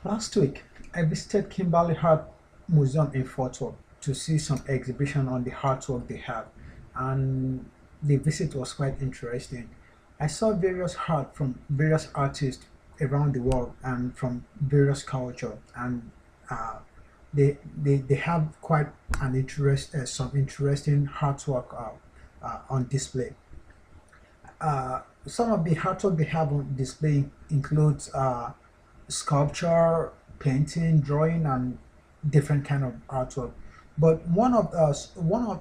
Last week, I visited Kimberley Art Museum in Fort Worth to see some exhibition on the artwork they have, and the visit was quite interesting. I saw various art from various artists around the world and from various culture, and uh, they have quite some interesting artwork on display. Some of the artwork they have on display includes sculpture, painting, drawing, and different kind of artwork. But one artwork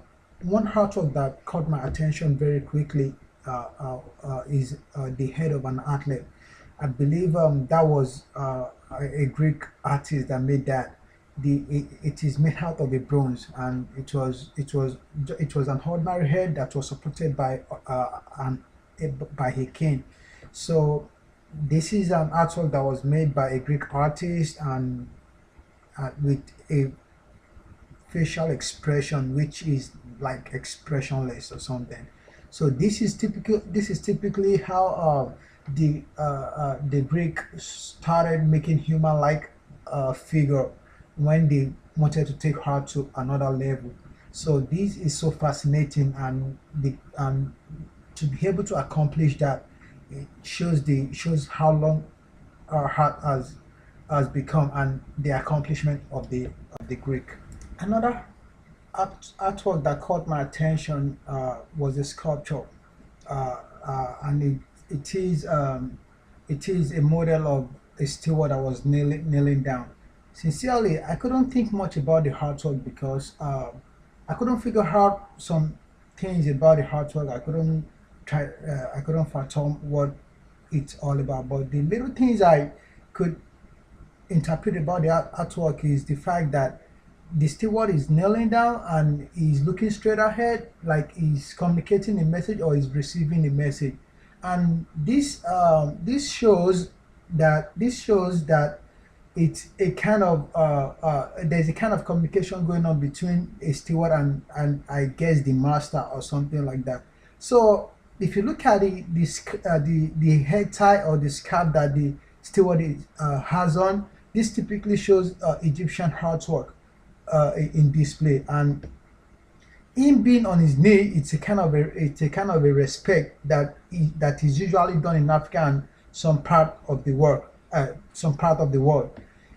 that caught my attention very quickly is the head of an athlete. I believe that was a Greek artist that made that. It is made out of a bronze, and it was an ordinary head that was supported by a cane. So this is an artwork that was made by a Greek artist, and with a facial expression which is like expressionless or something. So this is typically how the Greek started making human like figure when they wanted to take art to another level. So this is so fascinating, and to be able to accomplish that, it shows how long our art has become, and the accomplishment of the Greek. Another artwork that caught my attention was a sculpture, and it is a model of a steward that was kneeling down. Sincerely, I couldn't think much about the artwork because I couldn't figure out some things about the artwork. I couldn't fathom what it's all about. But the little things I could interpret about the artwork is the fact that the steward is kneeling down and he's looking straight ahead, like he's communicating a message or he's receiving a message. And this shows that it's a kind of there's a kind of communication going on between a steward and I guess the master or something like that. So if you look at the head tie or the scarf that the steward has on, this typically shows Egyptian artwork in display. And him being on his knee, it's a kind of a respect that is usually done in Africa and some part of the world.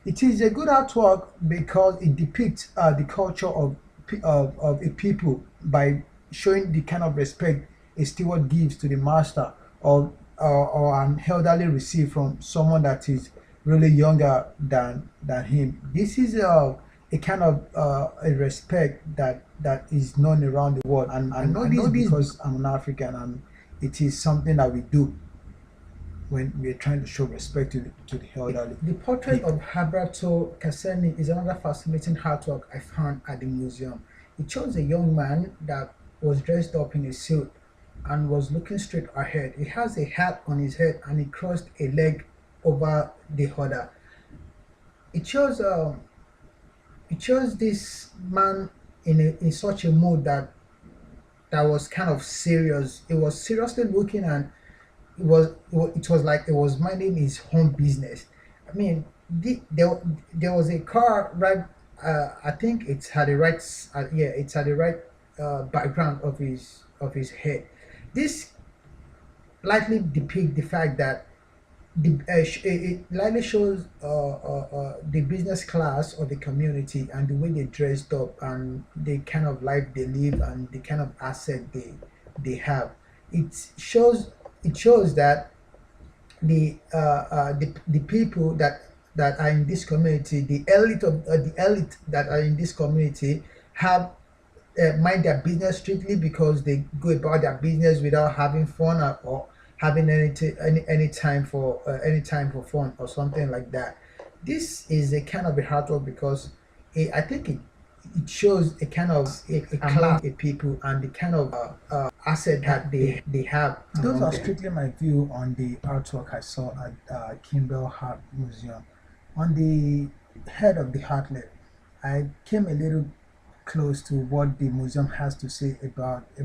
It is a good artwork because it depicts the culture of a people by showing the kind of respect a steward gives to the master, or an elderly receive from someone that is really younger than him. This is a kind of a respect that is known around the world, and I know this because I'm an African, and it is something that we do when we're trying to show respect to the elderly. The portrait of Habrato Cassini is another fascinating artwork I found at the museum. It shows a young man that was dressed up in a suit and was looking straight ahead. He has a hat on his head and he crossed a leg over the other. It shows this man in such a mood that was kind of serious. It was seriously looking, and it was like it was minding his own business. I mean, there was a car right. I think it's had the right. Yeah, it's had the right background of his head. This likely depict the fact that it likely shows the business class of the community and the way they dressed up and the kind of life they live and the kind of asset they have. It shows it shows that the people that are in this community, the elite that are in this community, have mind their business strictly because they go about their business without having fun, or having any time for fun or something like that. This is a kind of a hard work because I think it shows a kind of a class of people and the kind of asset that they have. Those are strictly my view on the artwork I saw at Kimbell Art Museum. On the head of the heartlet, I came a little close to what the museum has to say about the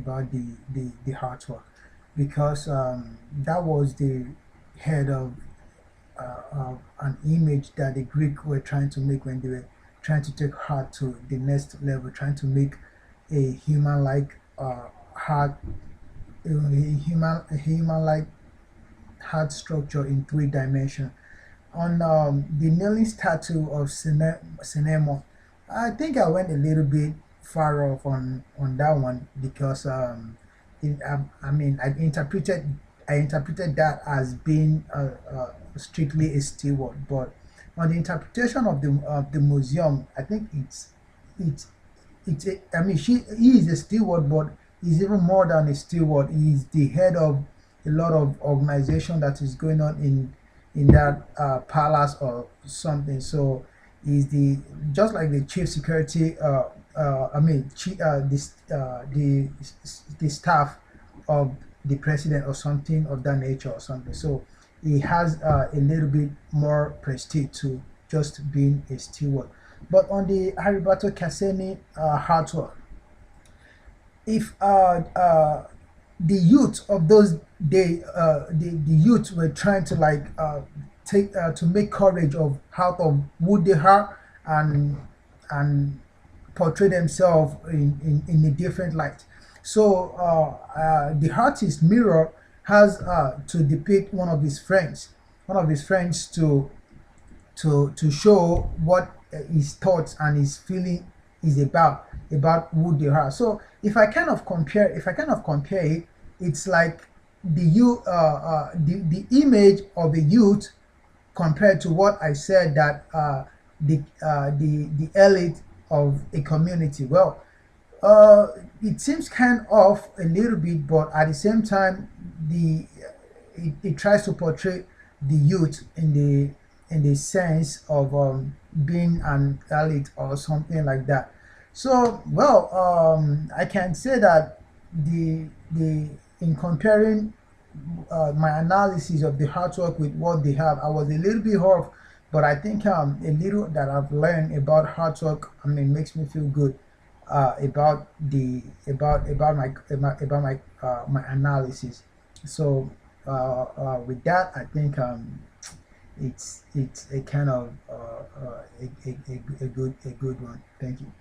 artwork, because that was the head of an image that the Greek were trying to make when they were trying to take heart to the next level, trying to make a human-like heart, a human-like heart structure in 3 dimensions. On the kneeling statue of Cinema, I think I went a little bit far off on that one because I mean I interpreted that as being strictly a steward, but on the interpretation of the museum, I think it's I mean, he is a steward, but he's even more than a steward. He's the head of a lot of organization that is going on in that palace or something. So he's the just like the chief security. I mean, the staff of the president or something of that nature or something. So he has a little bit more prestige to just being a steward. But on the Haribato Kaseni artwork, if the youth of those days, the youth were trying to like take to make courage of out of who they are and and portray themselves in a different light. So the artist Mirror has to depict one of his friends to show what his thoughts and his feeling is about who they are. So if I kind of compare it, it's like the image of a youth compared to what I said that the elite of a community. Well, it seems kind of a little bit, but at the same time, it tries to portray the youth in the sense of being an elite or something like that. So, well, I can say that the in comparing my analysis of the artwork with what they have, I was a little bit off, but I think a little that I've learned about artwork, I mean, makes me feel good about my analysis. So with that, I think it's a kind of a good one. Thank you.